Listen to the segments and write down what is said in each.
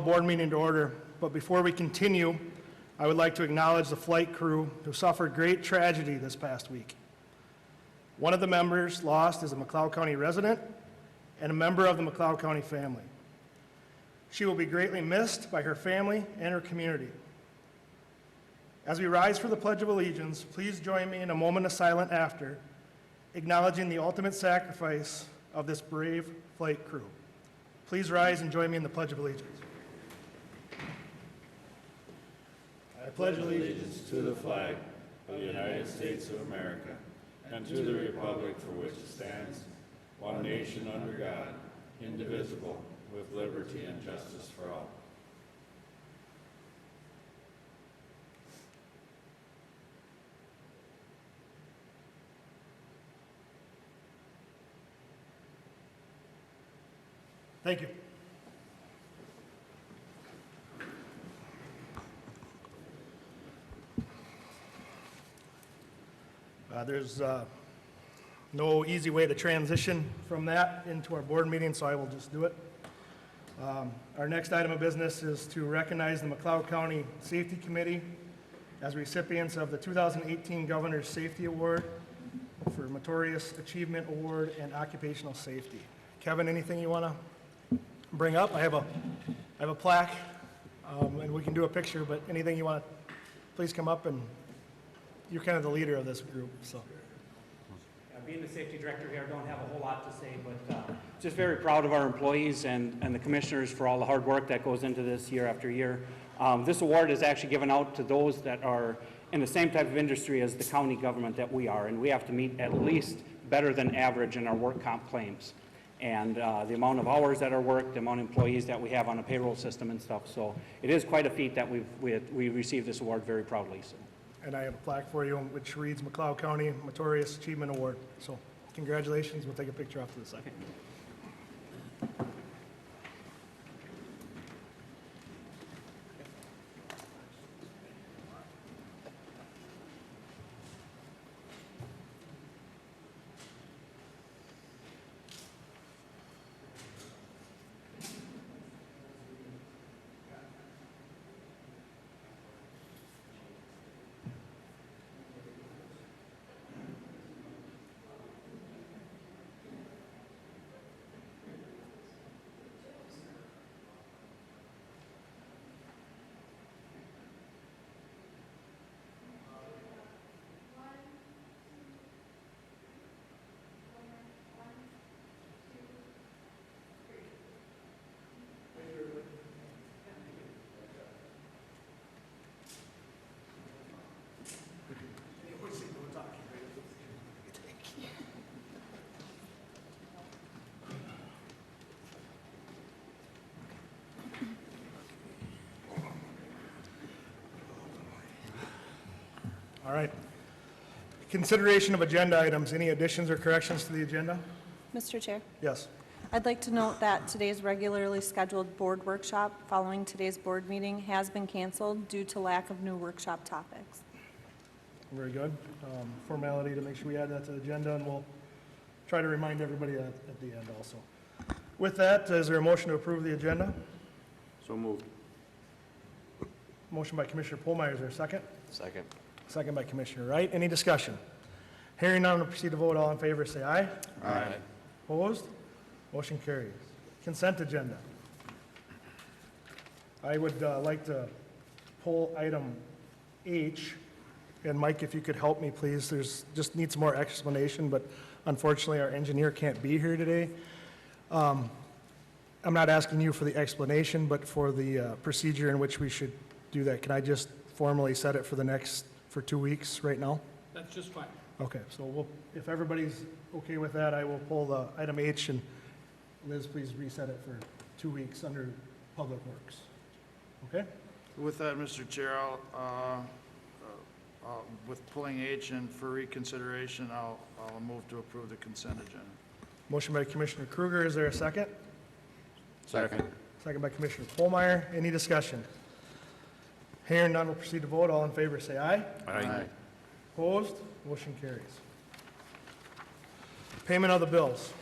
Board meeting to order, but before we continue, I would like to acknowledge the flight crew who suffered great tragedy this past week. One of the members lost is a McLeod County resident and a member of the McLeod County family. She will be greatly missed by her family and her community. As we rise for the Pledge of Allegiance, please join me in a moment of silence after, acknowledging the ultimate sacrifice of this brave flight crew. Please rise and join me in the Pledge of Allegiance. I pledge allegiance to the flag of the United States of America and to the republic for which it stands, one nation under God, indivisible, with liberty and justice for all. Thank you. There's no easy way to transition from that into our board meeting, so I will just do it. Our next item of business is to recognize the McLeod County Safety Committee as recipients of the 2018 Governor's Safety Award for Meritorious Achievement Award and Occupational Safety. Kevin, anything you want to bring up? I have a plaque, and we can do a picture, but anything you want to, please come up, and you're kind of the leader of this group, so. Being the safety director here, I don't have a whole lot to say, but just very proud of our employees and the commissioners for all the hard work that goes into this year after year. This award is actually given out to those that are in the same type of industry as the county government that we are, and we have to meet at least better than average in our work comp claims. And the amount of hours that are worked, the amount of employees that we have on a payroll system and stuff. So it is quite a feat that we received this award very proudly. So. And I have a plaque for you which reads McLeod County Meritorious Achievement Award. So congratulations. We'll take a picture off to the side. All right. Consideration of agenda items. Any additions or corrections to the agenda? Mr. Chair, Yes. I'd like to note that today's regularly scheduled board workshop following today's board meeting has been canceled due to lack of new workshop topics. Very good. Formality to make sure we add that to the agenda, and we'll try to remind everybody at the end also. With that, is there a motion to approve the agenda? So moved. Motion by Commissioner Polmeyer. Is there a second? Second. Second by Commissioner Wright. Any discussion? Hearing none, we'll proceed to vote. All in favor, say aye. Aye. Opposed? Motion carries. Consent agenda. I would like to pull item H. And Mike, if you could help me, please. There's just needs more explanation, but unfortunately, our engineer can't be here today. I'm not asking you for the explanation, but for the procedure in which we should do that. Can I just formally set it for 2 weeks right now? That's just fine. Okay, so if everybody's okay with that, I will pull the item H, and Liz, please reset it for 2 weeks under Public Works. Okay? With that, Mr. Chair, with pulling H in for reconsideration, I'll move to approve the consent agenda. Motion by Commissioner Kruger. Is there a second? Second. Second by Commissioner Polmeyer. Any discussion? Hearing none, we'll proceed to vote. All in favor, say aye. Aye. Opposed? Motion carries. Payment of the bills.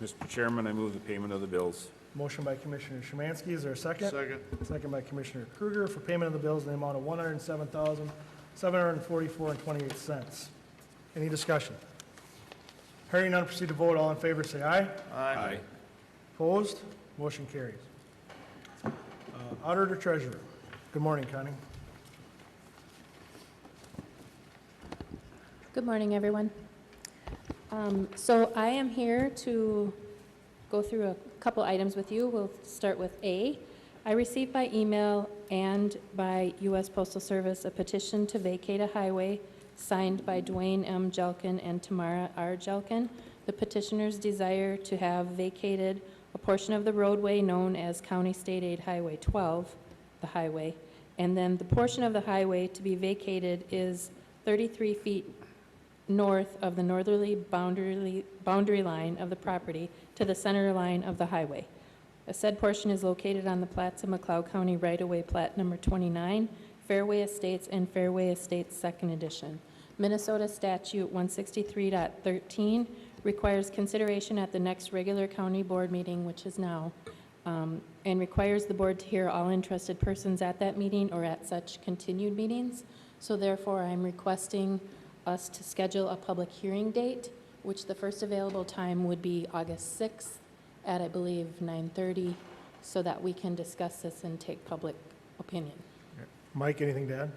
Mr. Chairman, I move the payment of the bills. Motion by Commissioner Szymanski. Is there a second? Second. Second by Commissioner Kruger for payment of the bills in the amount of $107,744.28. Any discussion? Hearing none, proceed to vote. All in favor, say aye. Aye. Opposed? Motion carries. Auditor Treasurer. Good morning, Connie. Good morning, everyone. So I am here to go through a couple items with you. We'll start with A. I received by email and by U.S. Postal Service a petition to vacate a highway signed by Dwayne M. Jelkin and Tamara R. Jelkin. The petitioners desire to have vacated a portion of the roadway known as County State Aid Highway 12, the highway, and then the portion of the highway to be vacated is 33 feet north of the northerly boundary line of the property to the center line of the highway. A said portion is located on the plats of McLeod County right-of-way plat number 29, Fairway Estates and Fairway Estates Second Edition. Minnesota Statute 163.13 requires consideration at the next regular county board meeting, which is now, and requires the board to hear all interested persons at that meeting or at such continued meetings. So therefore, I'm requesting us to schedule a public hearing date, which the first available time would be August 6th at, I believe, 9:30, so that we can discuss this and take public opinion. Mike, anything to add?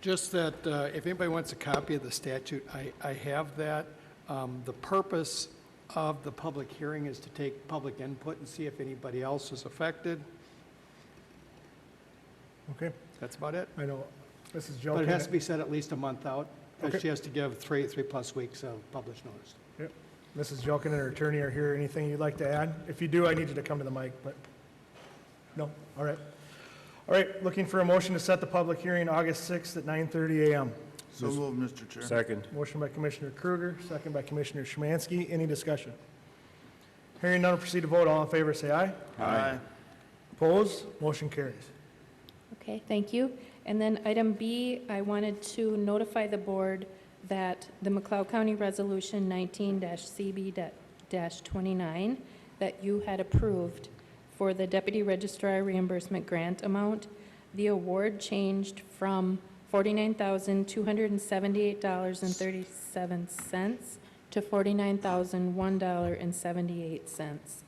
Just that if anybody wants a copy of the statute, I have that. The purpose of the public hearing is to take public input and see if anybody else is affected. Okay, That's about it. I know Mrs. But Jelkin. it has to be set at least a month out, because Okay. she has to give three-plus weeks of published notice. Yep. Mrs. Jelkin and her attorney are here. Anything you'd like to add? If you do, I need you to come to the mic, but, no? All right. All right, looking for a motion to set the public hearing August 6th at 9:30 a.m. So moved, Mr. Chair. Second. Motion by Commissioner Kruger, second by Commissioner Szymanski. Any discussion? Hearing none, proceed to vote. All in favor, say aye. Aye. Opposed? Motion carries. Okay, thank you. And then item B, I wanted to notify the board that the McLeod County Resolution 19-CB-29 that you had approved for the Deputy Registrar Reimbursement Grant amount, the award changed from $49,278.37 to $49,001.78.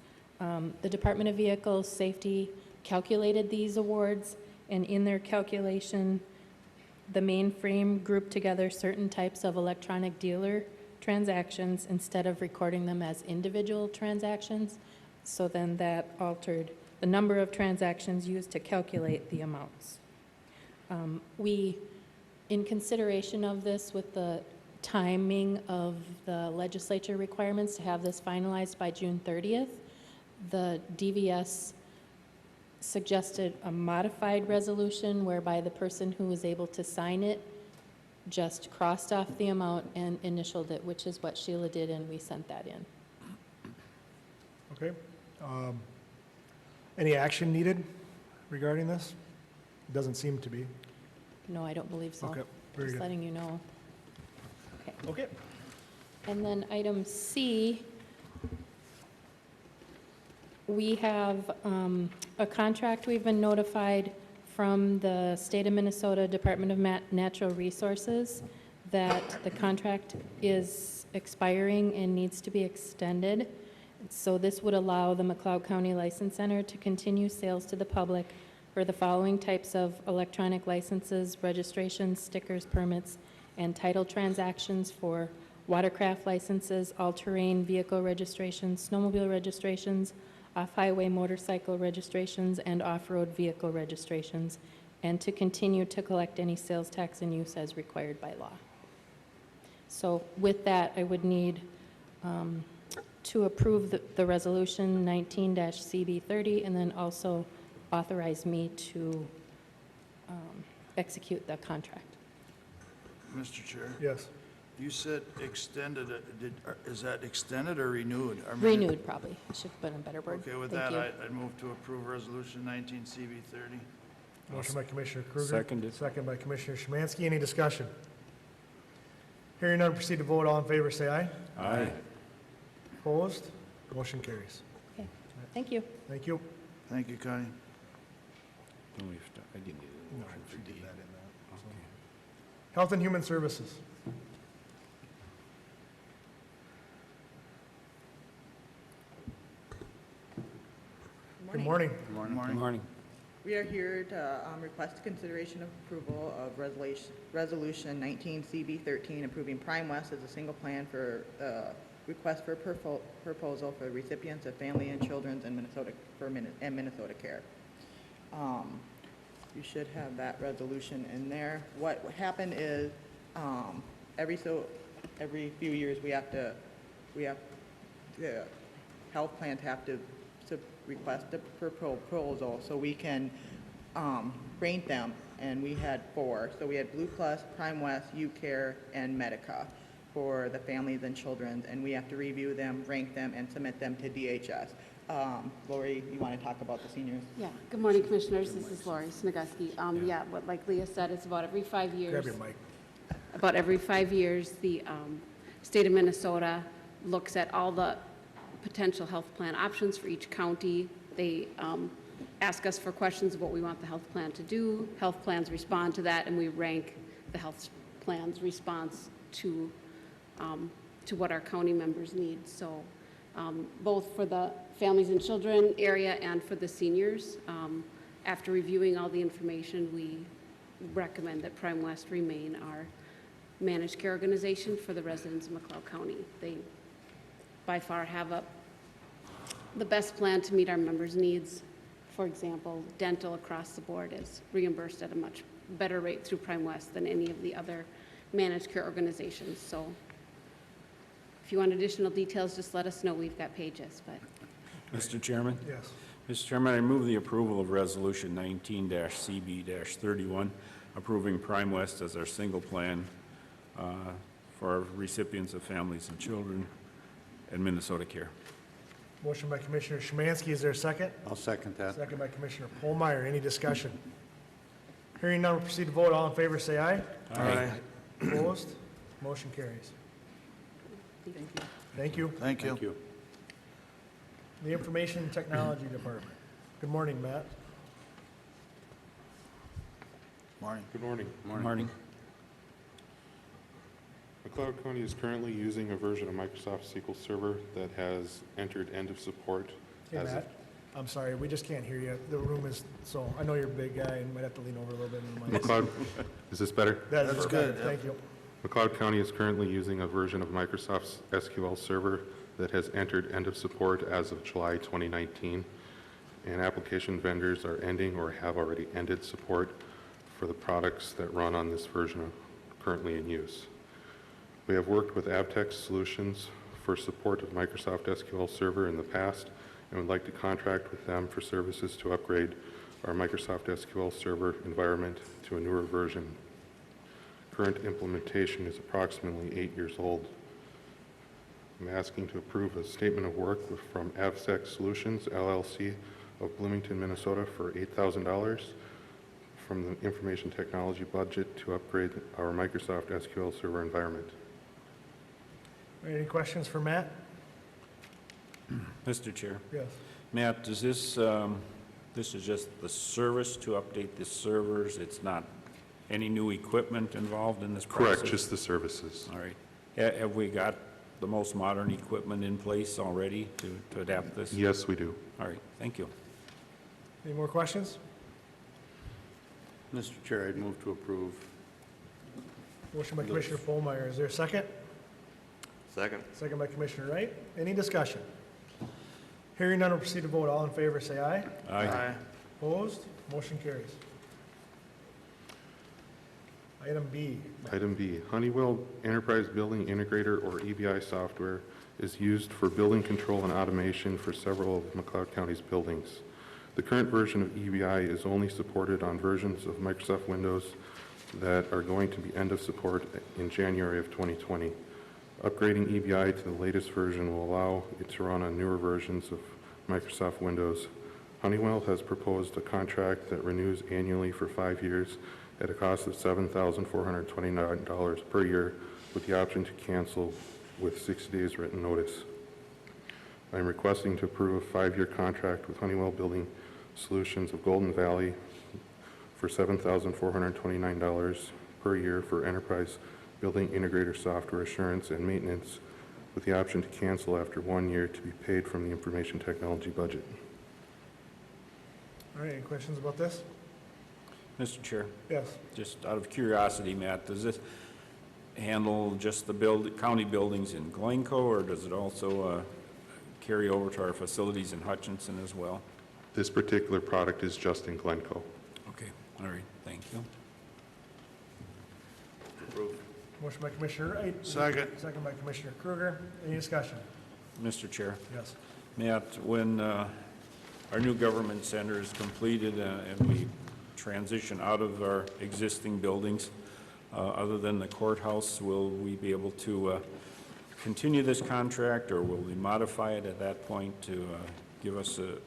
The Department of Vehicle Safety calculated these awards, and in their calculation, the mainframe grouped together certain types of electronic dealer transactions instead of recording them as individual transactions. So then that altered the number of transactions used to calculate the amounts. We, in consideration of this with the timing of the legislature requirements to have this finalized by June 30th, the DVS suggested a modified resolution whereby the person who was able to sign it just crossed off the amount and initialed it, which is what Sheila did, and we sent that in. Okay. Any action needed regarding this? Doesn't seem to be. No, I don't believe so. Okay, very Just good. letting you know. Okay. Okay. And then item C, we have a contract we've been notified from the State of Minnesota Department of Natural Resources that the contract is expiring and needs to be extended. So this would allow the McLeod County License Center to continue sales to the public for the following types of electronic licenses, registrations, stickers, permits, and title transactions for watercraft licenses, all-terrain vehicle registrations, snowmobile registrations, off-highway motorcycle registrations, and off-road vehicle registrations, and to continue to collect any sales tax and use as required by law. So with that, I would need to approve the resolution 19-CB30, and then also authorize me to execute the contract. Mr. Chair, Yes. you said extended, is that extended or renewed? I mean, Renewed, probably. Should have been a better word. Okay, with Thank that, you. I'd move to approve Resolution 19CB30. Motion by Commissioner Kruger. Seconded. Second by Commissioner Szymanski. Any discussion? Hearing none, proceed to vote. All in favor, say aye. Aye. Opposed? Motion carries. Okay, Thank you. Thank you. Thank you, Connie. I didn't need a No, motion she for did D. that in that. so. Okay. Health and Human Services. Good morning. Good morning. We are here to request consideration of approval of Resolution 19 CB 13, approving Prime West as a single plan for request for proposal for recipients of Family and Children's and Minnesota Care. You should have that resolution in there. What happened is every few years the health plans have to request a proposal so we can rank them, and we had 4. So we had Blue Plus, Prime West, U-Care, and Medica for the families and children, and we have to review them, rank them, and submit them to DHS. Lori, you want to talk about the seniors? Yeah, good morning, Commissioners. This is Lori Snagusky. Yeah, what like Leah said, it's about every 5 years. Grab your mic. About every 5 years, the state of Minnesota looks at all the potential health plan options for each county. They ask us for questions of what we want the health plan to do. Health plans respond to that, and we rank the health plan's response to what our county members need. So both for the families and children area and for the seniors, after reviewing all the information, we recommend that Prime West remain our managed care organization for the residents of McLeod County. They by far have the best plan to meet our members' needs. For example, dental across the board is reimbursed at a much better rate through Prime West than any of the other managed care organizations. So if you want additional details, just let us know. We've got pages. But Mr. Chairman? Yes. Mr. Chairman, I move the approval of Resolution 19-CB-31, approving Prime West as our single plan for our recipients of families and children and Minnesota Care. Motion by Commissioner Szymanski. Is there a second? I'll second that. Second by Commissioner Polmeyer. Any discussion? Hearing none, we'll proceed to vote. All in favor, say aye. Aye. Opposed? Motion carries. Thank you. Thank you. Thank you. The Information Technology Department. Good morning, Matt. Morning. Good morning. Morning. McLeod County is currently using a version of Microsoft SQL Server that has entered end of support. Hey, as of- Matt. I'm sorry, we just can't hear you. The room is, so I know you're a big guy and might have to lean over a little bit in the mic. McLeod, is this better? That's That's good. good, Thank you. McLeod County is currently using a version of Microsoft's SQL Server that has entered end of support as of July 2019, and application vendors are ending or have already ended support for the products that run on this version currently in use. We have worked with Avtex Solutions for support of Microsoft SQL Server in the past and would like to contract with them for services to upgrade our Microsoft SQL Server environment to a newer version. Current implementation is approximately 8 years old. I'm asking to approve a statement of work from Avtex Solutions, LLC of Bloomington, Minnesota for $8,000 from the information technology budget to upgrade our Microsoft SQL Server environment. Any questions for Matt? Mr. Chair. Yes. Matt, does this, this is just the service to update the servers? It's not any new equipment involved in this process? Correct, just the services. All right. Have we got the most modern equipment in place already to adapt this? Yes, we do. All right, thank you. Any more questions? Mr. Chair, I'd move to approve. Motion by Commissioner Polmeyer. Is there a second? Second. Second by Commissioner Wright. Any discussion? Hearing none, we'll proceed to vote. All in favor, say aye. Aye. Opposed? Motion carries. Item B. Item B, Honeywell Enterprise Building Integrator, or EBI software, is used for building control and automation for several of McLeod County's buildings. The current version of EBI is only supported on versions of Microsoft Windows that are going to be end of support in January of 2020. Upgrading EBI to the latest version will allow it to run on newer versions of Microsoft Windows. Honeywell has proposed a contract that renews annually for 5 years at a cost of $7,429 per year, with the option to cancel with 60 days written notice. I'm requesting to approve a 5-year contract with Honeywell Building Solutions of Golden Valley for $7,429 per year for enterprise building integrator software assurance and maintenance, with the option to cancel after 1 year to be paid from the information technology budget. All right, any questions about this? Mr. Chair, Yes. just out of curiosity, Matt, does this handle just the county buildings in Glencoe, or does it also carry over to our facilities in Hutchinson as well? This particular product is just in Glencoe. Okay, all right, thank you. Approve. Motion by Commissioner Wright. Second. Second by Commissioner Kruger. Any discussion? Mr. Chair, Yes. Matt, when our new government center is completed and we transition out of our existing buildings, other than the courthouse, will we be able to continue this contract, or will we modify it at that point to give us a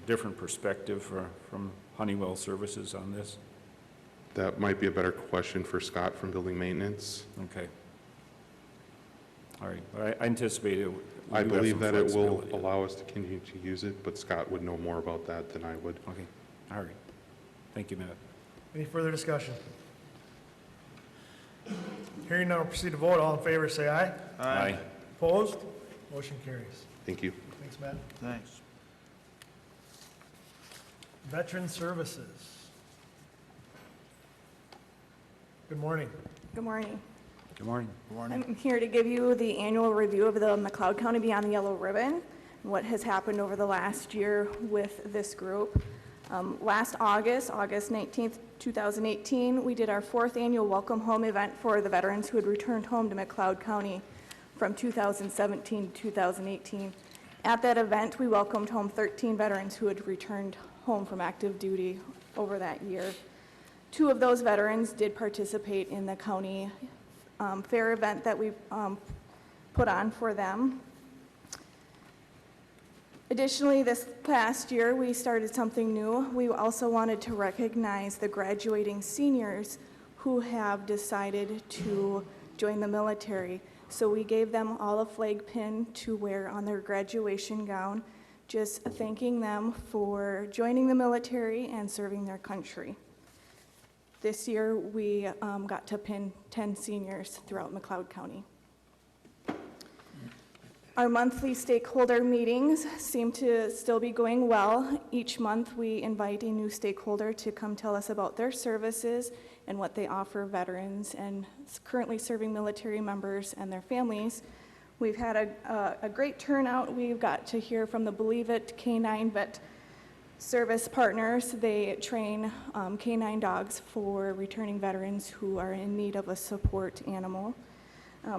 different perspective from Honeywell Services on this? That might be a better question for Scott from Building Maintenance. Okay. All right, but I anticipate it. I believe that it will allow us to continue to use it, but Scott would know more about that than I would. Okay, all right. Thank you, Matt. Any further discussion? Hearing none, we'll proceed to vote. All in favor, say aye. Aye. Opposed? Motion carries. Thank you. Thanks, Matt. Thanks. Veteran Services. Good morning. Good morning. Good morning. Good morning. I'm here to give you the annual review of the McLeod County Beyond the Yellow Ribbon and what has happened over the last year with this group. Last August 19th, 2018, we did our 4th annual Welcome Home event for the veterans who had returned home to McLeod County from 2017 to 2018. At that event, we welcomed home 13 veterans who had returned home from active duty over that year. 2 of those veterans did participate in the county fair event that we put on for them. Additionally, this past year, we started something new. We also wanted to recognize the graduating seniors who have decided to join the military. So we gave them all a flag pin to wear on their graduation gown, just thanking them for joining the military and serving their country. This year, we got to pin 10 seniors throughout McLeod County. Our monthly stakeholder meetings seem to still be going well. Each month, we invite a new stakeholder to come tell us about their services and what they offer veterans and currently serving military members and their families. We've had a great turnout. We've got to hear from the Believe It K9 Vet Service Partners. They train K9 dogs for returning veterans who are in need of a support animal.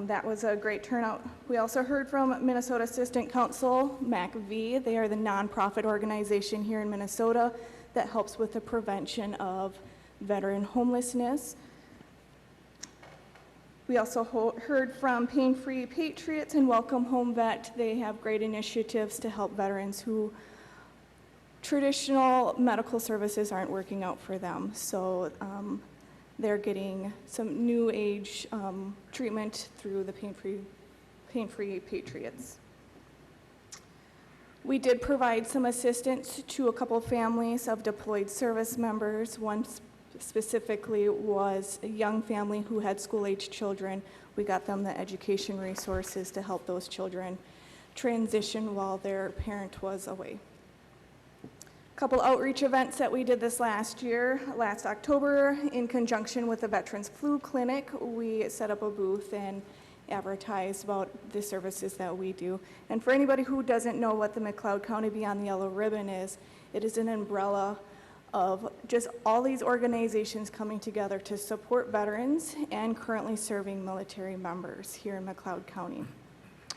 That was a great turnout. We also heard from Minnesota Assistant Council, MACV. They are the nonprofit organization here in Minnesota that helps with the prevention of veteran homelessness. We also heard from Pain Free Patriots and Welcome Home Vet. They have great initiatives to help veterans who traditional medical services aren't working out for them. So they're getting some new age treatment through the Pain Free Patriots. We did provide some assistance to a couple families of deployed service members. One specifically was a young family who had school-age children. We got them the education resources to help those children transition while their parent was away. Couple outreach events that we did this last year. Last October, in conjunction with the Veterans Flu Clinic, we set up a booth and advertised about the services that we do. And for anybody who doesn't know what the McLeod County Beyond the Yellow Ribbon is, it is an umbrella of just all these organizations coming together to support veterans and currently serving military members here in McLeod County.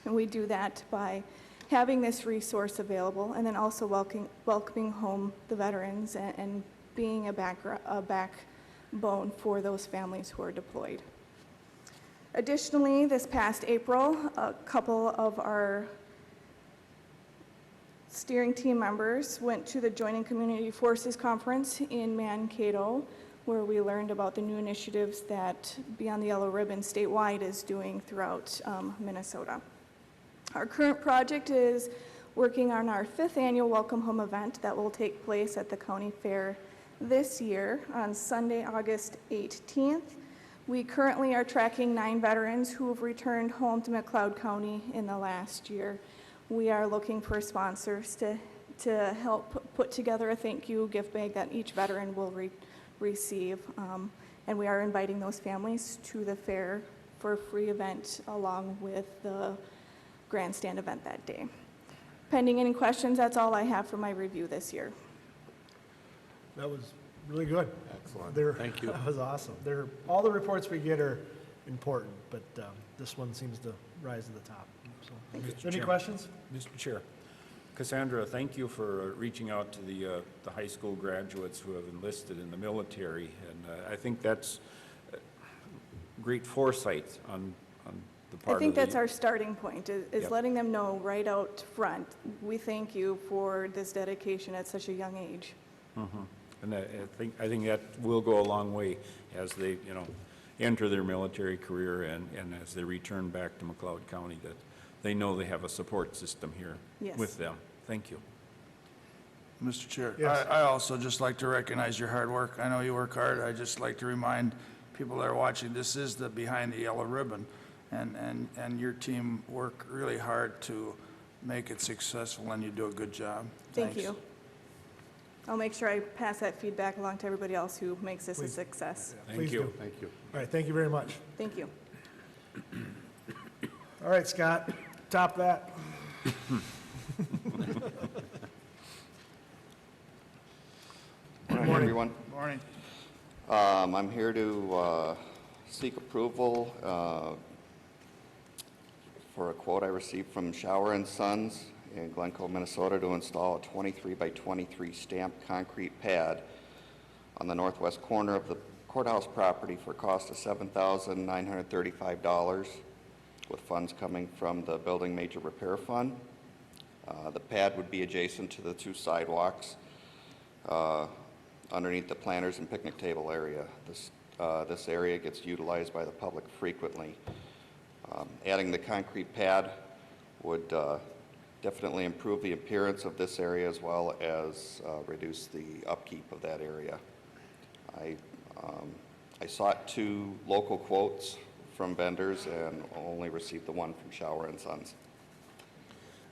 And we do that by having this resource available and then also welcoming home the veterans and being a backbone for those families who are deployed. Additionally, this past April, a couple of our steering team members went to the Joining Community Forces Conference in Mankato, where we learned about the new initiatives that Beyond the Yellow Ribbon statewide is doing throughout Minnesota. Our current project is working on our 5th annual Welcome Home event that will take place at the county fair this year on Sunday, August 18th. We currently are tracking 9 veterans who have returned home to McLeod County in the last year. We are looking for sponsors to help put together a thank you gift bag that each veteran will receive. And we are inviting those families to the fair for a free event along with the grandstand event that day. Pending any questions, that's all I have for my review this year. That was really good. Excellent. Thank you. That was awesome. All the reports we get are important, but this one seems to rise to the top. So, any questions? Mr. Chair, Cassandra, thank you for reaching out to the high school graduates who have enlisted in the military, and I think that's great foresight on the part of I think the... that's our starting point, is Yep. letting them know right out front, we thank you for this dedication at such a young age. Mhm. And I think that will go a long way as they, enter their military career and as they return back to McLeod County, that they know they have a support system here Yes. with them. Thank you. Mr. Chair, Yes. I also just like to recognize your hard work. I know you work hard. I just like to remind people that are watching, this is the behind the yellow ribbon, and your team work really hard to make it successful, and you do a good job. Thank Thanks. you. I'll make sure I pass that feedback along to everybody else who makes this a Please. success. Thank Please you. do. Thank you. All right, thank you very much. Thank you. All right, Scott, top that. Morning, everyone. Morning. I'm here to seek approval for a quote I received from Shower and Sons in Glencoe, Minnesota, to install a 23 by 23 stamped concrete pad on the northwest corner of the courthouse property for a cost of $7,935, with funds coming from the Building Major Repair Fund. The pad would be adjacent to the 2 sidewalks underneath the planters and picnic table area. This area gets utilized by the public frequently. Adding the concrete pad would definitely improve the appearance of this area as well as reduce the upkeep of that area. I sought 2 local quotes from vendors and only received the one from Shower and Sons.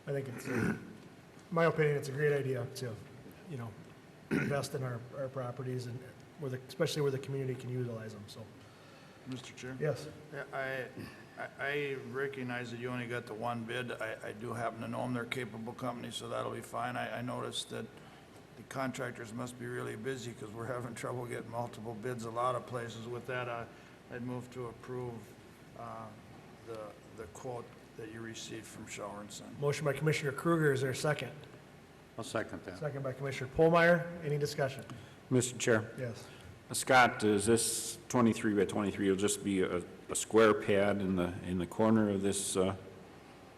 I think it's, in my opinion, it's a great idea to, invest in our properties and especially where the community can utilize them, so. Mr. Chair? Yes. Yeah, I recognize that you only got the one bid. I do happen to know them. They're a capable company, so that'll be fine. I noticed that the contractors must be really busy because we're having trouble getting multiple bids a lot of places. With that, I'd move to approve the quote that you received from Shower and Son. Motion by Commissioner Kruger, is there a second? I'll second that. Second by Commissioner Polmeyer, any discussion? Mr. Chair, Yes. Scott, is this 23 by 23 will just be a square pad in the corner of this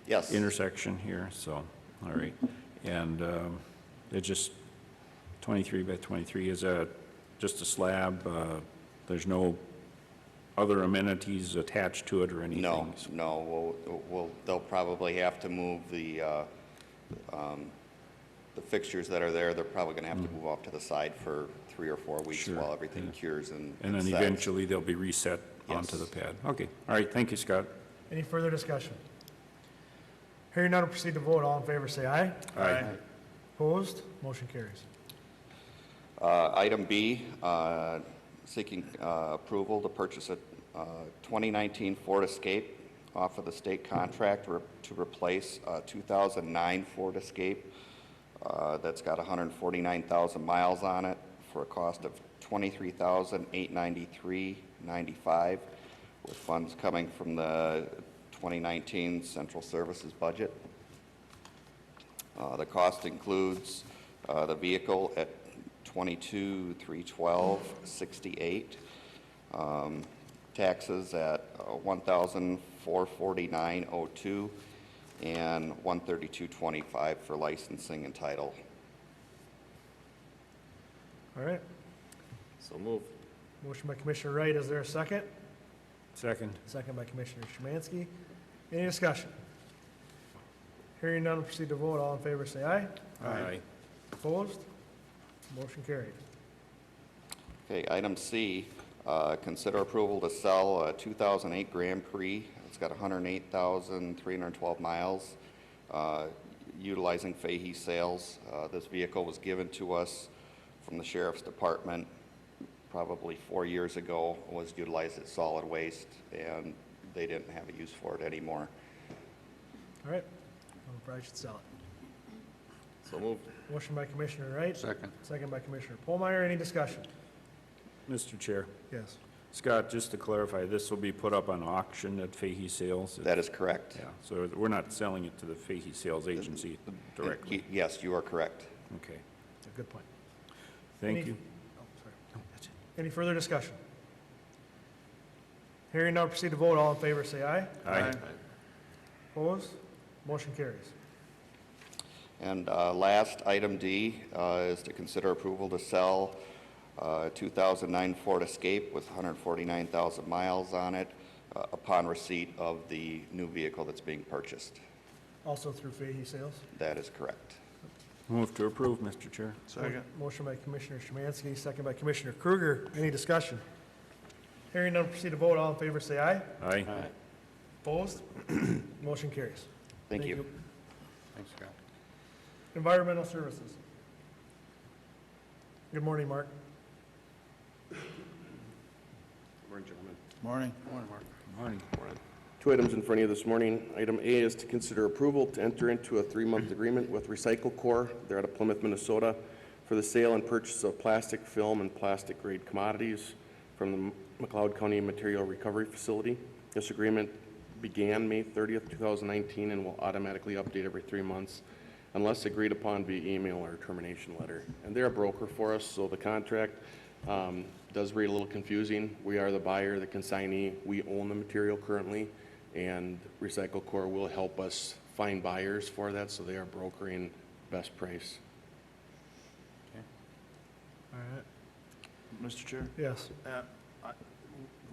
Yes. intersection here? So, all right. And it just 23 by 23, is that just a slab? There's no other amenities attached to it or anything? No. They'll probably have to move the fixtures that are there. They're probably going to have to move off to the side for 3 or 4 weeks Sure, while everything yeah. cures and And then sets. eventually they'll be reset onto Yes. the pad? Okay, all right, thank you, Scott. Any further discussion? Hearing none, we'll proceed to vote. All in favor, say aye. Aye. Opposed? Motion carries. Item B, seeking approval to purchase a 2019 Ford Escape off of the state contract to replace a 2009 Ford Escape that's got 149,000 miles on it for a cost of $23,893.95, with funds coming from the 2019 Central Services budget. The cost includes the vehicle at $22,312.68, taxes at $1,449.02, and $132.25 for licensing and title. All right. So moved. Motion by Commissioner Wright, is there a second? Second. Second by Commissioner Szymanski. Any discussion? Hearing none, we'll proceed to vote. All in favor, say aye. Aye. Opposed? Motion carried. Okay, item C, consider approval to sell a 2008 Grand Prix. It's got 108,312 miles, utilizing Fahey sales. This vehicle was given to us from the Sheriff's Department probably 4 years ago, was utilized as solid waste, and they didn't have a use for it anymore. All right. Well, probably should sell it. So moved. Motion by Commissioner Wright. Second. Second by Commissioner Polmeyer. Any discussion? Mr. Chair. Yes. Scott, just to clarify, this will be put up on auction at Fahey Sales? That is correct. Yeah, so we're not selling it to the Fahey Sales Agency directly? Yes, you are correct. Okay, A good point. thank Any- you. Oh, sorry. Any further discussion? Hearing none, proceed to vote. All in favor, say aye. Aye. Opposed? Motion carries. And last, item D, is to consider approval to sell 2009 Ford Escape with 149,000 miles on it upon receipt of the new vehicle that's being purchased. Also through Fahey Sales. That is correct. Move to approve, Mr. Chair. Second. Motion by Commissioner Szymanski, second by Commissioner Kruger. Any discussion? Hearing none, proceed to vote. All in favor, say aye. Aye. Opposed? Motion carries. Thank you. Thanks, Scott. Environmental Services. Good morning, Mark. Morning, gentlemen. Morning. Morning, Mark. Morning. Two items in front of you this morning. Item A is to consider approval to enter into a 3-month agreement with Recycle Corps. They're out of Plymouth, Minnesota, for the sale and purchase of plastic film and plastic grade commodities from the McLeod County Material Recovery Facility. This agreement began May 30th, 2019, and will automatically update every 3 months unless agreed upon via email or termination letter. And they're a broker for us, so the contract does read a little confusing. We are the buyer, the consignee. We own the material currently, and Recycle Corps will help us find buyers for that, so they are brokering best price. All right. Mr. Chair? Yes.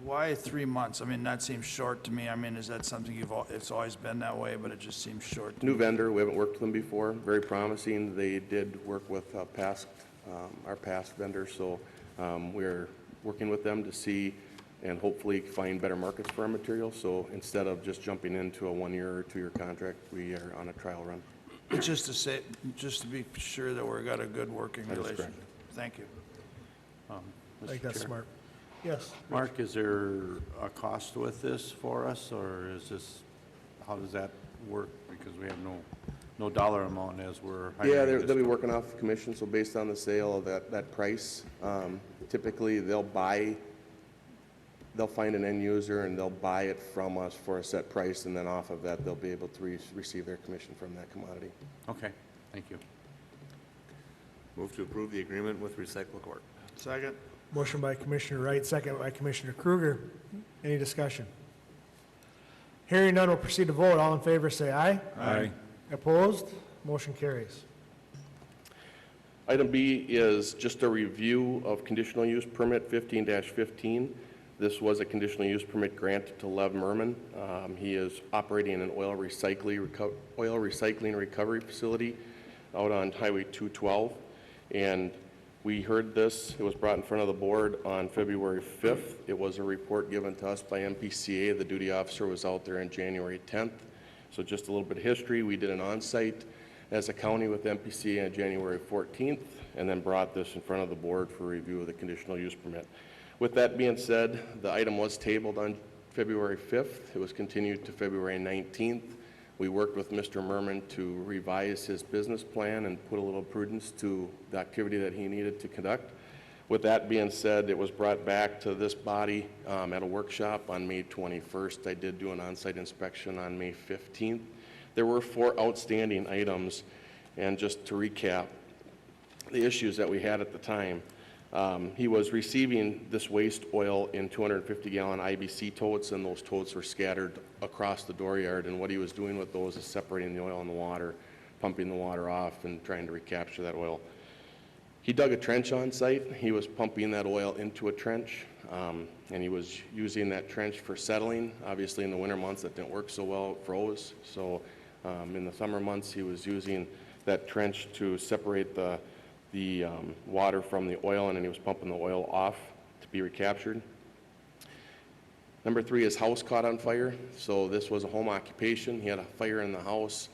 Why 3 months? I mean, that seems short to me. I mean, is that something it's always been that way, but it just seems short to New me? vendor, we haven't worked with them before, very promising. They did work with our past vendor, so we're working with them to see and hopefully find better markets for our material. So instead of just jumping into a 1-year or 2-year contract, we are on a trial run. It's just to be sure that we've got a good working That is relationship. correct. Thank you. I think Mr. that's Chair. smart. Yes. Mark, is there a cost with this for us, or is this, how does that work? Because we have no dollar amount as we're hiring. Yeah, this they'll be company. working off commission, so based on the sale of that price, typically they'll find an end user and they'll buy it from us for a set price, and then off of that, they'll be able to receive their commission from that commodity. Okay, thank you. Move to approve the agreement with Recycle Corp. Second. Motion by Commissioner Wright, second by Commissioner Kruger. Any discussion? Hearing none, we'll proceed to vote. All in favor, say aye. Aye. Opposed? Motion carries. Item B is just a review of conditional use permit 15-15. This was a conditional use permit granted to Lev Merman. He is operating an oil recycling recovery facility out on Highway 212. And we heard this, it was brought in front of the board on February 5th. It was a report given to us by MPCA. The duty officer was out there on January 10th. So just a little bit of history. We did an on-site as a county with MPCA on January 14th, and then brought this in front of the board for review of the conditional use permit. With that being said, the item was tabled on February 5th. It was continued to February 19th. We worked with Mr. Merman to revise his business plan and put a little prudence to the activity that he needed to conduct. With that being said, it was brought back to this body at a workshop on May 21st. I did do an on-site inspection on May 15th. There were 4 outstanding items, and just to recap the issues that we had at the time, he was receiving this waste oil in 250-gallon IBC totes, and those totes were scattered across the dooryard, and what he was doing with those is separating the oil and the water, pumping the water off, and trying to recapture that oil. He dug a trench on site. He was pumping that oil into a trench, and he was using that trench for settling. Obviously, in the winter months, that didn't work so well, it froze. So In the summer months, he was using that trench to separate the water from the oil, and then he was pumping the oil off to be recaptured. Number 3, his house caught on fire. So this was a home occupation. He had a fire in the house,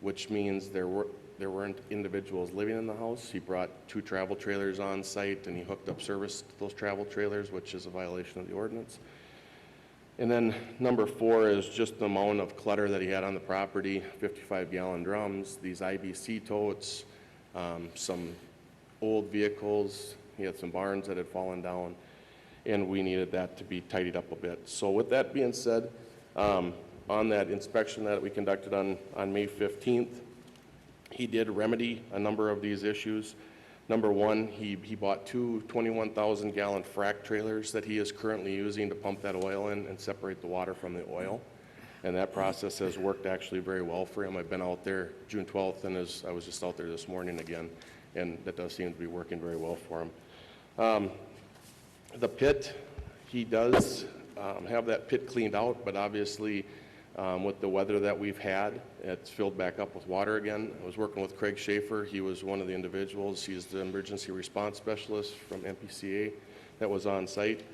which means there weren't individuals living in the house. He brought 2 travel trailers on site, and he hooked up service to those travel trailers, which is a violation of the ordinance. And then number 4 is just the amount of clutter that he had on the property, 55-gallon drums, these IBC totes, some old vehicles. He had some barns that had fallen down, and we needed that to be tidied up a bit. So with that being said, on that inspection that we conducted on May 15th, he did remedy a number of these issues. Number 1, he bought 2 21,000-gallon frac trailers that he is currently using to pump that oil in and separate the water from the oil. And that process has worked actually very well for him. I've been out there June 12th, and I was just out there this morning again, and that does seem to be working very well for him. The pit, he does have that pit cleaned out, but obviously with the weather that we've had, it's filled back up with water again. I was working with Craig Schaefer. He was one of the individuals. He's the emergency response specialist from MPCA that was on site.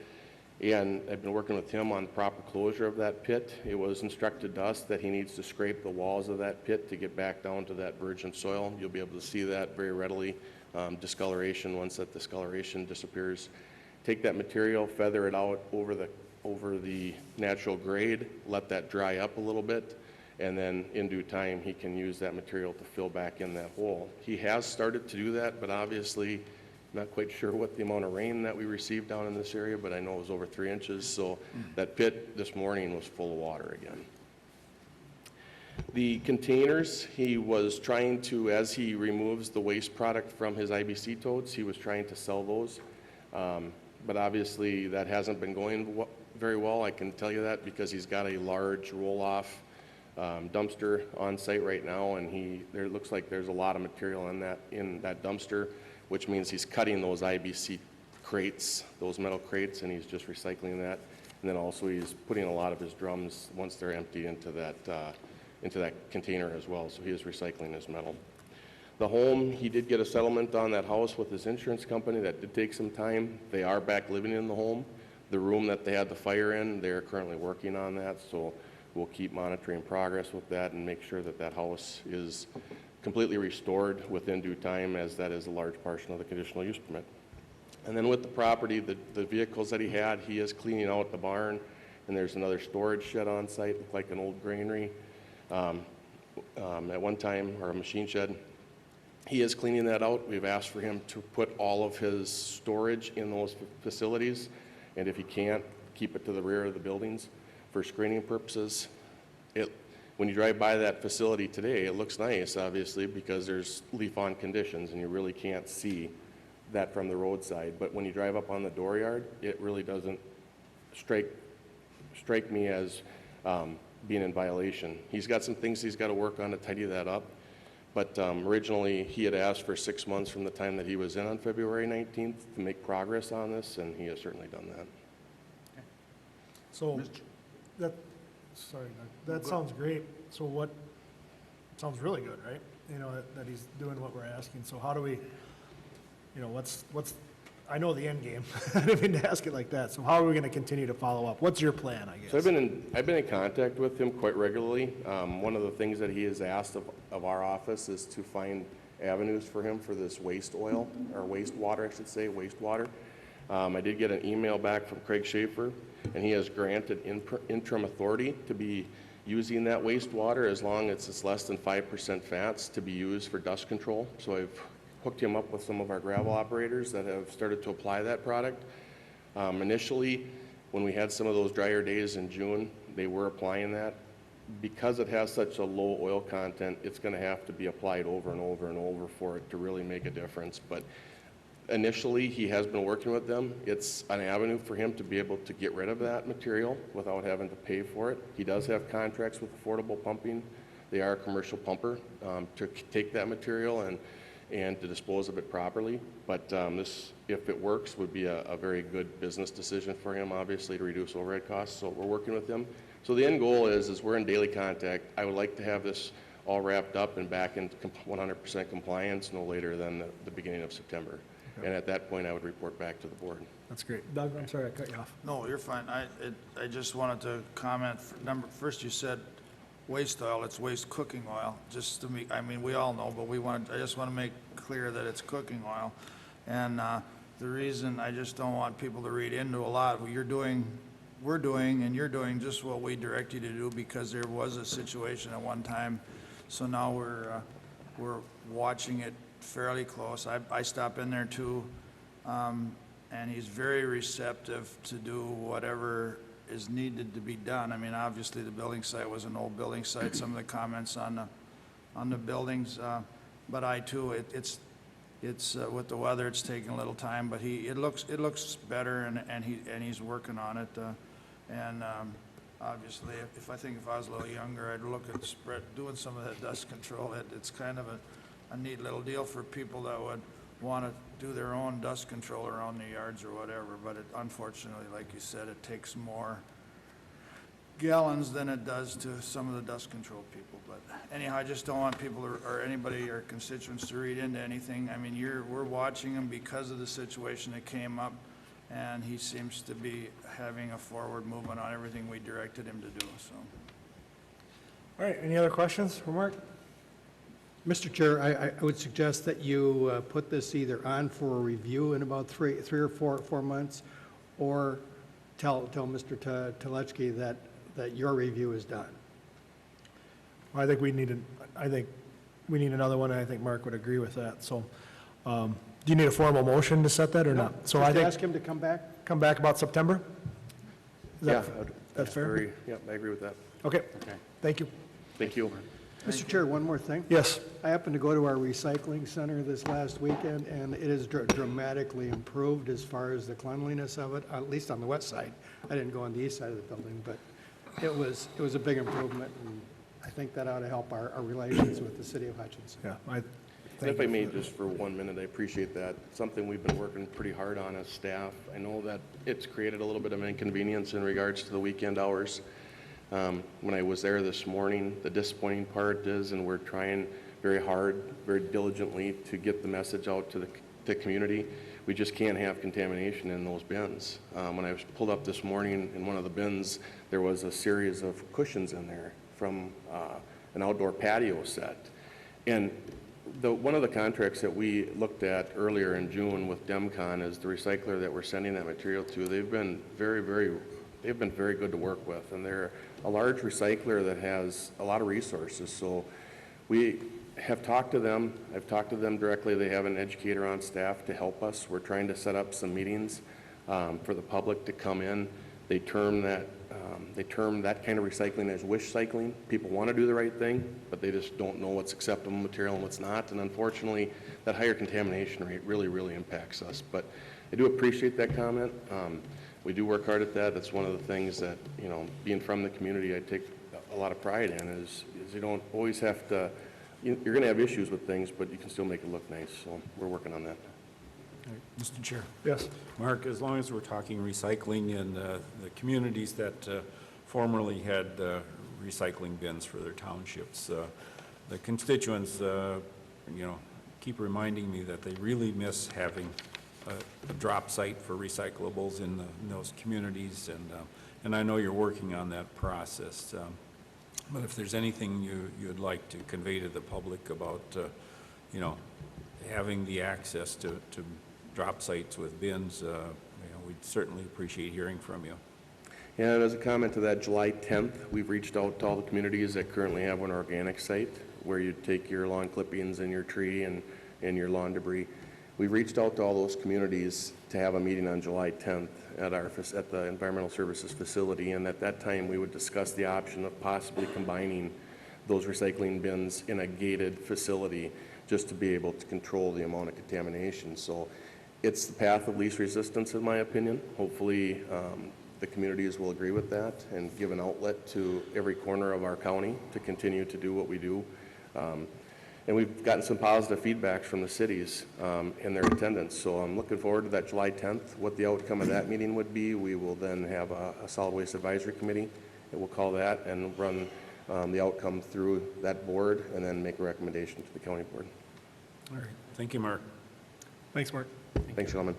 And I've been working with him on proper closure of that pit. It was instructed to us that he needs to scrape the walls of that pit to get back down to that virgin soil. You'll be able to see that very readily. Discoloration, once that discoloration disappears. Take that material, feather it out over the natural grade, let that dry up a little bit, and then in due time he can use that material to fill back in that hole. He has started to do that, but obviously not quite sure what the amount of rain that we received down in this area, but I know it was over 3 inches, so that pit this morning was full of water again. The containers, he was trying to, as he removes the waste product from his IBC totes, he was trying to sell those. But obviously that hasn't been going very well. I can tell you that because he's got a large roll-off dumpster on site right now, and there looks like there's a lot of material in that dumpster, which means he's cutting those IBC crates, those metal crates, and he's just recycling that. And then also he's putting a lot of his drums, once they're empty, into that container as well. So he is recycling his metal. The home, he did get a settlement on that house with his insurance company. That did take some time. They are back living in the home. The room that they had the fire in, they're currently working on that, so we'll keep monitoring progress with that and make sure that that house is completely restored within due time, as that is a large portion of the conditional use permit. And then with the property, the vehicles that he is cleaning out the barn, and there's another storage shed on site, looked like an old granary at one time, or a machine shed. He is cleaning that out. We've asked for him to put all of his storage in those facilities, and if he can't, keep it to the rear of the buildings for screening purposes. When you drive by that facility today, it looks nice, obviously, because there's leaf-on conditions, and you really can't see that from the roadside. But when you drive up on the dooryard, it really doesn't strike me as being in violation. He's got some things he's got to work on to tidy that up. But originally, he had asked for 6 months from the time that he was in on February 19th to make progress on this, and he has certainly done that. So, that sounds great. So sounds really good, right? You know, that he's doing what we're asking. So how do we, I know the end game. I didn't mean to ask it like that. So how are we going to continue to follow up? What's your plan, I guess? So I've been in contact with him quite regularly. One of the things that he has asked of our office is to find avenues for him for this waste oil, or wastewater, I should say, wastewater. I did get an email back from Craig Schaefer, and he has granted interim authority to be using that wastewater as long as it's less than 5% fats to be used for dust control. So I've hooked him up with some of our gravel operators that have started to apply that product. Initially, when we had some of those drier days in June, they were applying that. Because it has such a low oil content, it's going to have to be applied over and over and over for it to really make a difference. But initially, he has been working with them. It's an avenue for him to be able to get rid of that material without having to pay for it. He does have contracts with Affordable Pumping. They are a commercial pumper to take that material and to dispose of it properly. But this, if it works, would be a very good business decision for him, obviously, to reduce overhead costs. So we're working with him. So the end goal is we're in daily contact. I would like to have this all wrapped up and back in 100% compliance no later than the beginning of September. And at that point, I would report back to the board. That's great. Doug, I'm sorry I cut you off. No, you're fine. I just wanted to comment, first you said waste oil, it's waste cooking oil, just to me, I mean, we all know, but I just want to make clear that it's cooking oil. And the reason, I just don't want people to read into a lot, we're doing, and you're doing just what we direct you to do, because there was a situation at one time. So now we're watching it fairly close. I stop in there too, and he's very receptive to do whatever is needed to be done. I mean, obviously, the building site was an old building site, some of the comments on the buildings, but I too, it's with the weather, it's taking a little time, but it looks better, and he's working on it, and obviously, if I was a little younger, I'd look at doing some of that dust control. It's kind of a neat little deal for people that would want to do their own dust control around their yards or whatever, but unfortunately, like you said, it takes more gallons than it does to some of the dust control people. But anyhow, I just don't want people or anybody or constituents to read into anything. I mean, we're watching him because of the situation that came up, and he seems to be having a forward movement on everything we directed him to do, so. All right, any other questions for Mark? Mr. Chair, I would suggest that you put this either on for a review in about three or four months, or tell Mr. Telechki that your review is done. Well, I think we need another one, and I think Mark would agree with that. So, do you need a formal motion to set that or not? So I think ask him to come back. Come back about September? Yeah, that's fair? Yeah, I agree with that. Okay, thank you. Thank you. Mr. Chair, one more thing. Yes. I happened to go to our recycling center this last weekend, and it is dramatically improved as far as the cleanliness of it, at least on the west side. I didn't go on the east side of the building, but it was a big improvement, and I think that ought to help our relations with the city of Hutchinson. Yeah. If I may, just for 1 minute, I appreciate that. Something we've been working pretty hard on as staff. I know that it's created a little bit of inconvenience in regards to the weekend hours. When I was there this morning, the disappointing part is, and we're trying very hard, very diligently to get the message out to the community, we just can't have contamination in those bins. When I was pulled up this morning in one of the bins, there was a series of cushions in there from an outdoor patio set. And one of the contracts that we looked at earlier in June with DEMCON is the recycler that we're sending that material to. They've been very good to work with, and they're a large recycler that has a lot of resources. So we have talked to them. I've talked to them directly. They have an educator on staff to help us. We're trying to set up some meetings for the public to come in. They term that kind of recycling as wish cycling. People want to do the right thing, but they just don't know what's acceptable material and what's not. And unfortunately, that higher contamination rate really impacts us. But I do appreciate that comment. We do work hard at that. That's one of the things that, being from the community, I take a lot of pride in is you don't always have to, you're going to have issues with things, but you can still make it look nice. So we're working on that. Mr. Chair. Yes. Mark, as long as we're talking recycling and the communities that formerly had recycling bins for their townships, the constituents, keep reminding me that they really miss having a drop site for recyclables in those communities, and I know you're working on that process. But if there's anything you'd like to convey to the public about, having the access to drop sites with bins, we'd certainly appreciate hearing from you. Yeah, and as a comment to that, July 10th, we've reached out to all the communities that currently have an organic site where you take your lawn clippings and your tree and your lawn debris. We reached out to all those communities to have a meeting on July 10th at the Environmental Services facility, and at that time we would discuss the option of possibly combining those recycling bins in a gated facility just to be able to control the amount of contamination. So it's the path of least resistance, in my opinion. Hopefully the communities will agree with that and give an outlet to every corner of our county to continue to do what we do. And we've gotten some positive feedback from the cities in their attendance. So I'm looking forward to that July 10th. What the outcome of that meeting would be, we will then have a solid waste advisory committee, and we'll call that and run the outcome through that board and then make a recommendation to the county board. All right. Thank you, Mark. Thanks, Mark. Thanks, gentlemen.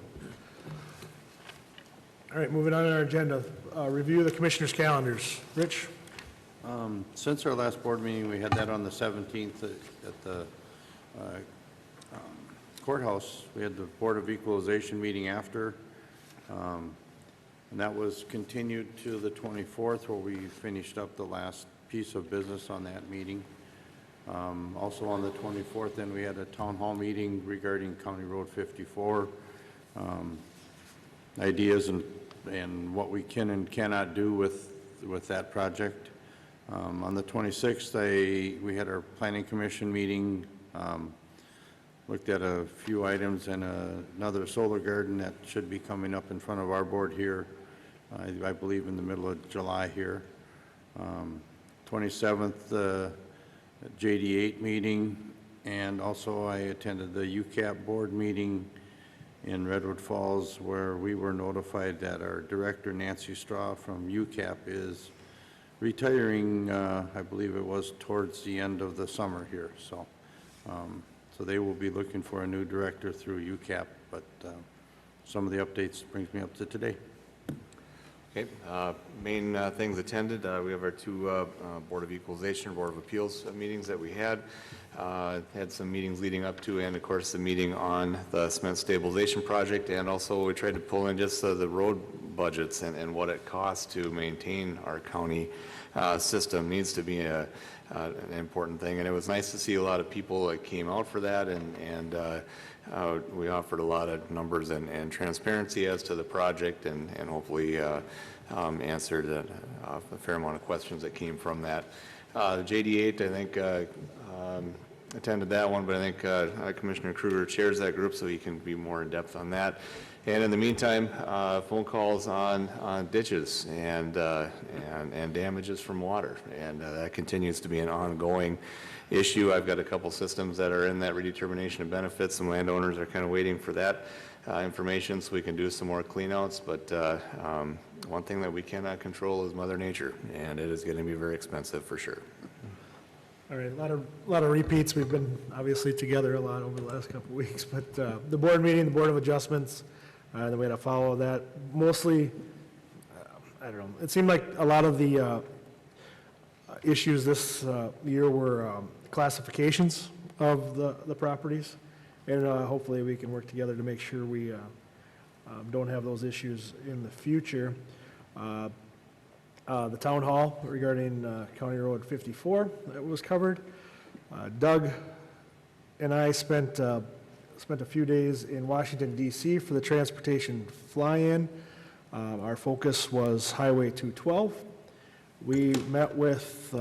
All right, moving on to our agenda, review the commissioners' calendars. Rich? Since our last board meeting, we had that on the 17th at the courthouse. We had the Board of Equalization meeting after, and that was continued to the 24th, where we finished up the last piece of business on that meeting. Also on the 24th, then we had a town hall meeting regarding County Road 54, ideas and what we can and cannot do with that project. On the 26th, we had our planning commission meeting, looked at a few items and another solar garden that should be coming up in front of our board here, I believe in the middle of July here. 27th, JD8 meeting, and also I attended the UCAP board meeting in Redwood Falls, where we were notified that our director, Nancy Straw from UCAP, is retiring, I believe it was towards the end of the summer here. So they will be looking for a new director through UCAP, but some of the updates brings me up to today. Okay, main things attended, we have our two Board of Equalization, Board of Appeals meetings that we had. Had some meetings leading up to, and of course the meeting on the cement stabilization project, and also we tried to pull in just the road budgets and what it costs to maintain our county system. Needs to be an important thing, and it was nice to see a lot of people that came out for that, and we offered a lot of numbers and transparency as to the project, and hopefully answered a fair amount of questions that came from that. JD8, I think, attended that one, but I think Commissioner Kruger chairs that group, so he can be more in depth on that. And in the meantime, phone calls on ditches and damages from water, and that continues to be an ongoing issue. I've got a couple systems that are in that redetermination of benefits. Some landowners are kind of waiting for that information so we can do some more cleanouts, but one thing that we cannot control is Mother Nature, and it is going to be very expensive for sure. All right, a lot of repeats. We've been obviously together a lot over the last couple of weeks, but the board meeting, the Board of Adjustments, the way to follow that, mostly, I don't know, it seemed like a lot of the issues this year were classifications of the properties, and hopefully we can work together to make sure we don't have those issues in the future. The town hall regarding County Road 54, that was covered. Doug and I spent a few days in Washington, D.C. for the transportation fly-in. Our focus was Highway 212. We met with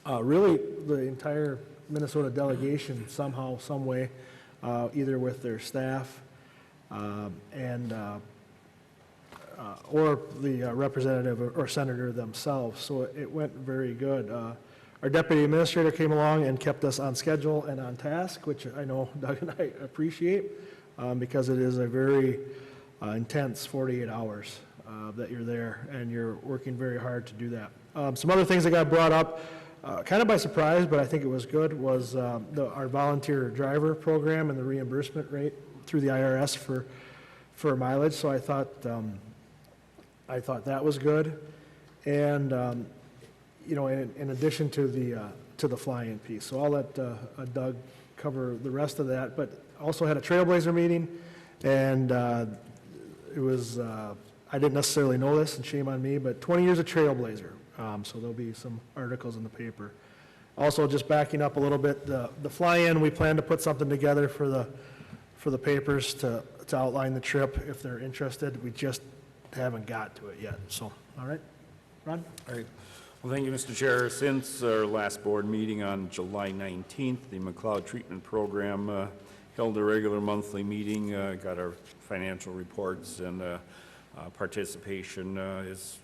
really the entire Minnesota delegation somehow, some way, either with their staff or the representative or senator themselves. So it went very good. Our deputy administrator came along and kept us on schedule and on task, which I know Doug and I appreciate, because it is a very intense 48 hours that you're there, and you're working very hard to do that. Some other things that got brought up, kind of by surprise, but I think it was good, was our volunteer driver program and the reimbursement rate through the IRS for mileage. So I thought that was good, and in addition to the fly-in piece. So I'll let Doug cover the rest of that. But also had a Trailblazer meeting, and it was I didn't necessarily know this, and shame on me, but 20 years of Trailblazer. So there'll be some articles in the paper. Also, just backing up a little bit, the fly-in, we plan to put something together for the papers to outline the trip if they're interested. We just haven't got to it yet. So, all right, Ron? All right. Well, thank you, Mr. Chair. Since our last board meeting on July 19th, the McLeod Treatment Program held a regular monthly meeting, got our financial reports, and participation is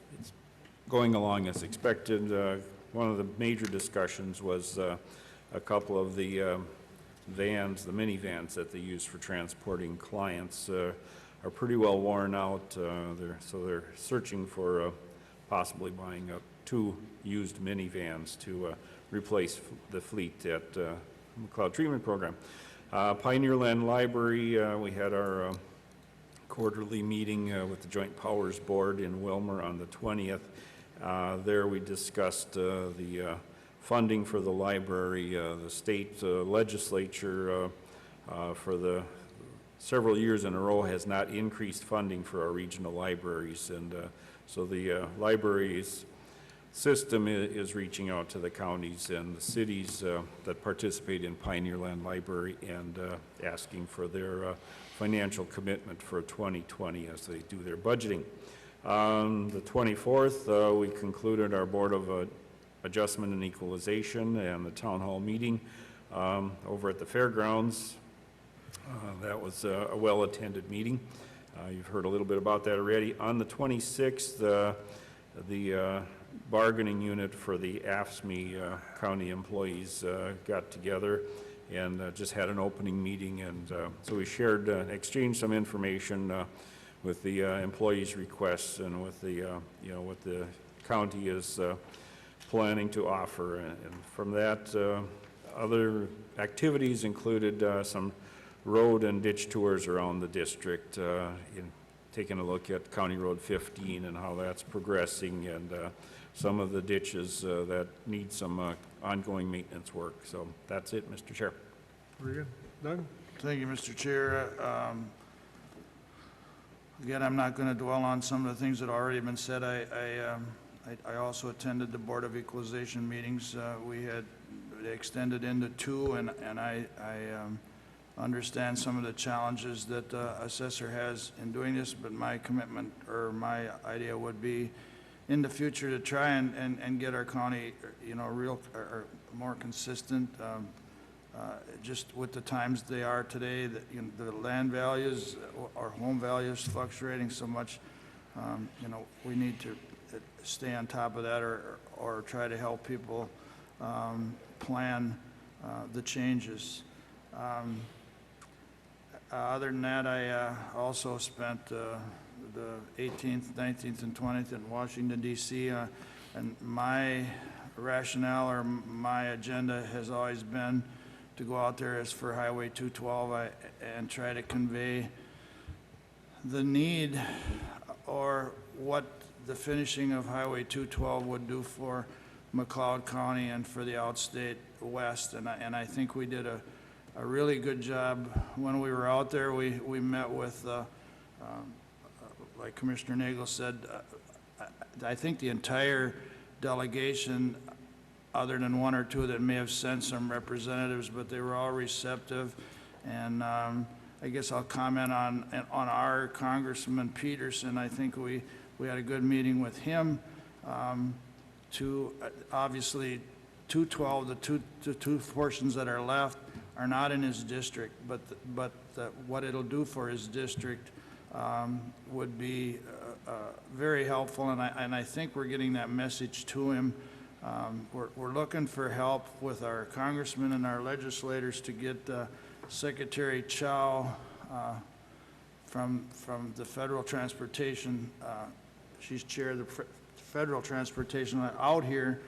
going along as expected. One of the major discussions was a couple of the vans, the minivans that they use for transporting clients are pretty well worn out. So they're searching for possibly buying up 2 used minivans to replace the fleet at McLeod Treatment Program. Pioneer Land Library, we had our quarterly meeting with the Joint Powers Board in Wilmer on the 20th. There we discussed the funding for the library. The state legislature for the several years in a row has not increased funding for our regional libraries, and so the libraries system is reaching out to the counties and the cities that participate in Pioneer Land Library and asking for their financial commitment for 2020 as they do their budgeting. On the 24th, we concluded our Board of Adjustment and Equalization and the Town Hall meeting over at the fairgrounds. That was a well-attended meeting. You've heard a little bit about that already. On the 26th, the bargaining unit for the AFSCME county employees got together and just had an opening meeting, and so we shared, exchanged some information with the employees' requests and with the, what the county is planning to offer. And from that, other activities included some road and ditch tours around the district, taking a look at County Road 15 and how that's progressing, and some of the ditches that need some ongoing maintenance work. So that's it, Mr. Chair. Very good. Doug? Thank you, Mr. Chair. Again, I'm not going to dwell on some of the things that have already been said. I also attended the Board of Equalization meetings. We had extended into 2, and I understand some of the challenges that assessor has in doing this, but my commitment or my idea would be in the future to try and get our county, real or more consistent. Just with the times they are today, that the land values or home values fluctuating so much, we need to stay on top of that or try to help people plan the changes. Other than that, I also spent the 18th, 19th, and 20th in Washington, D.C., and my rationale or my agenda has always been to go out there as for Highway 212 and try to convey the need or what the finishing of Highway 212 would do for McLeod County and for the outstate west. And I think we did a really good job when we were out there. We met with, like Commissioner Nagel said, I think the entire delegation, other than 1 or 2 that may have sent some representatives, but they were all receptive. And I guess I'll comment on our Congressman Peterson. I think we had a good meeting with him to obviously 212, the two portions that are left are not in his district, but what it'll do for his district would be very helpful, and I think we're getting that message to him. We're looking for help with our congressmen and our legislators to get Secretary Chow from the Federal Transportation, she's chair of the Federal Transportation, out here.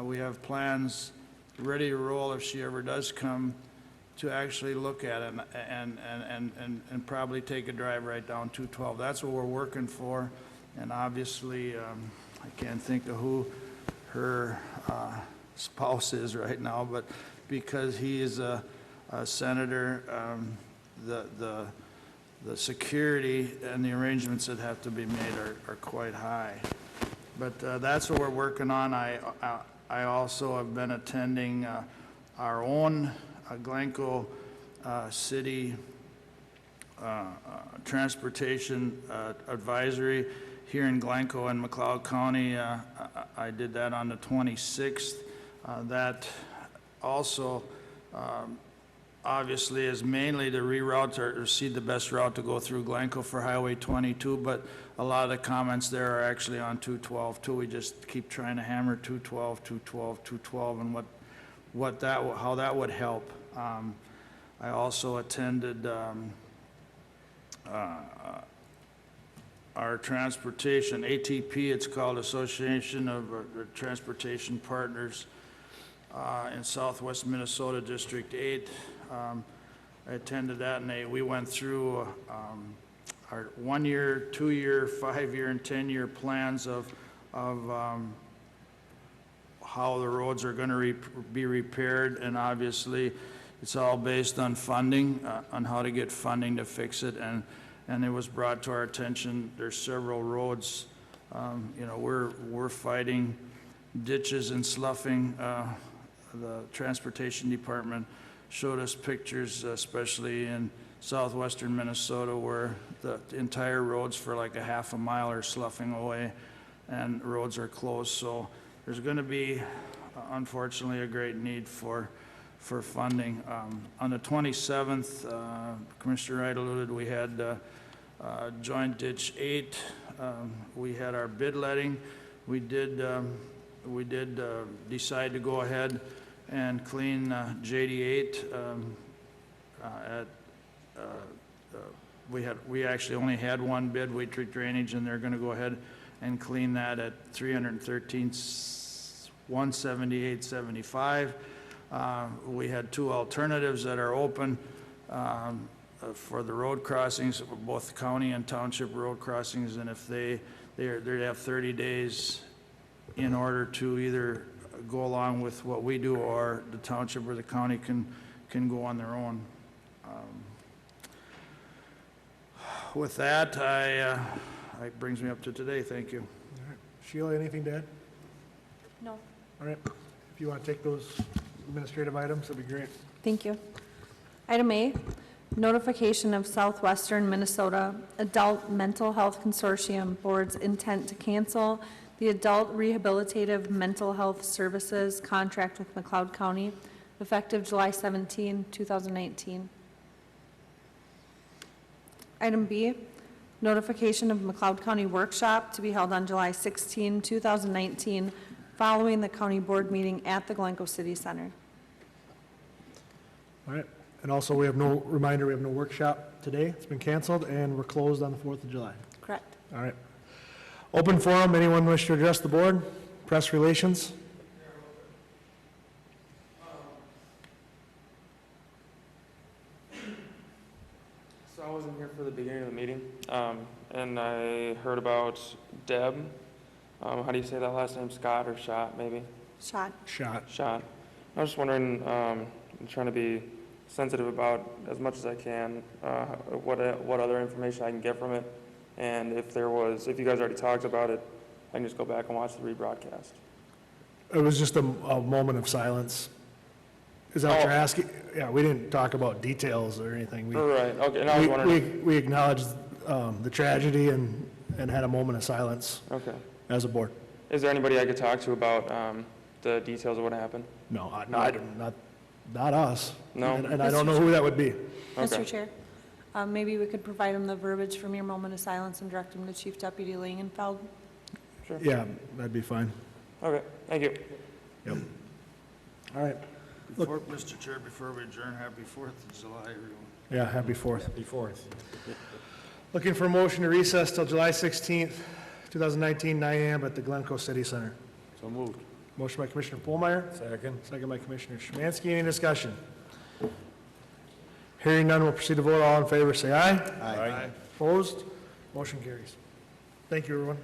We have plans ready to roll if she ever does come, to actually look at it and probably take a drive right down 212. That's what we're working for, and obviously I can't think of who her spouse is right now, but because he is a senator, the security and the arrangements that have to be made are quite high. But that's what we're working on. I also have been attending our own Glencoe City Transportation Advisory here in Glencoe and McLeod County. I did that on the 26th. That also obviously is mainly to reroute or see the best route to go through Glencoe for Highway 22, but a lot of the comments there are actually on 212 too. We just keep trying to hammer 212, 212, 212, and how that would help. I also attended our transportation, ATP, it's called Association of Transportation Partners in Southwest Minnesota, District 8. I attended that, and we went through our 1-year, 2-year, 5-year, and 10-year plans of how the roads are going to be repaired, and obviously, it's all based on funding, on how to get funding to fix it, and it was brought to our attention, there's several roads, you know, we're fighting ditches and sloughing. The Transportation Department showed us pictures, especially in southwestern Minnesota, where the entire roads for like a half a mile are sloughing away, and roads are closed, so there's going to be, unfortunately, a great need for funding. On the 27th, Commissioner Wright alluded, we had Joint Ditch 8. We had our bid letting. We did decide to go ahead and clean JD 8. We actually only had one bid, Wheat Creek Drainage, and they're going to go ahead and clean that at $313,178.75. We had 2 alternatives that are open for the road crossings, both county and township road crossings, and if they have 30 days in order to either go along with what we do, or the township or the county can go on their own. With that, it brings me up to today. Thank you. All right. Sheila, anything to add? No. All right. If you want to take those administrative items, that'd be great. Thank you. Item A, notification of Southwestern Minnesota Adult Mental Health Consortium Board's intent to cancel the Adult Rehabilitative Mental Health Services contract with McLeod County, effective July 17, 2019. Item B, notification of McLeod County workshop to be held on July 16, 2019, following the county board meeting at the Glencoe City Center. All right. And also, we have no workshop today. It's been canceled, and we're closed on the 4th of July. Correct. All right. Open forum. Anyone wish to address the board? Press relations? So I wasn't here for the beginning of the meeting, and I heard about Deb. How do you say that last name? Scott or Shot, maybe? Shot. Shot. I was just wondering, I'm trying to be sensitive about, as much as I can, what other information I can get from it. And if you guys already talked about it, I can just go back and watch the rebroadcast. It was just a moment of silence. Is that what you're asking? Yeah, we didn't talk about details or anything. Right, okay, and I was wondering. We acknowledged the tragedy and had a moment of silence. Okay. As a board. Is there anybody I could talk to about the details of what happened? No, I don't, not us. No? And I don't know who that would be. Okay. Mr. Chair, maybe we could provide him the verbiage from your moment of silence and direct him to Chief Deputy Langenfeld. Sure. Yeah, that'd be fine. Okay, thank you. Yep. All right. Before, Mr. Chair, before we adjourn, happy 4th of July, everyone. Yeah, happy 4th. Happy 4th. Looking for a motion to recess till July 16th, 2019, 9 a.m. at the Glencoe City Center. So moved. Motion by Commissioner Pohlmeyer. Second. Second by Commissioner Szymanski. Any discussion? Hearing none, we'll proceed to vote. All in favor, say aye. Aye. Opposed? Motion carries. Thank you, everyone.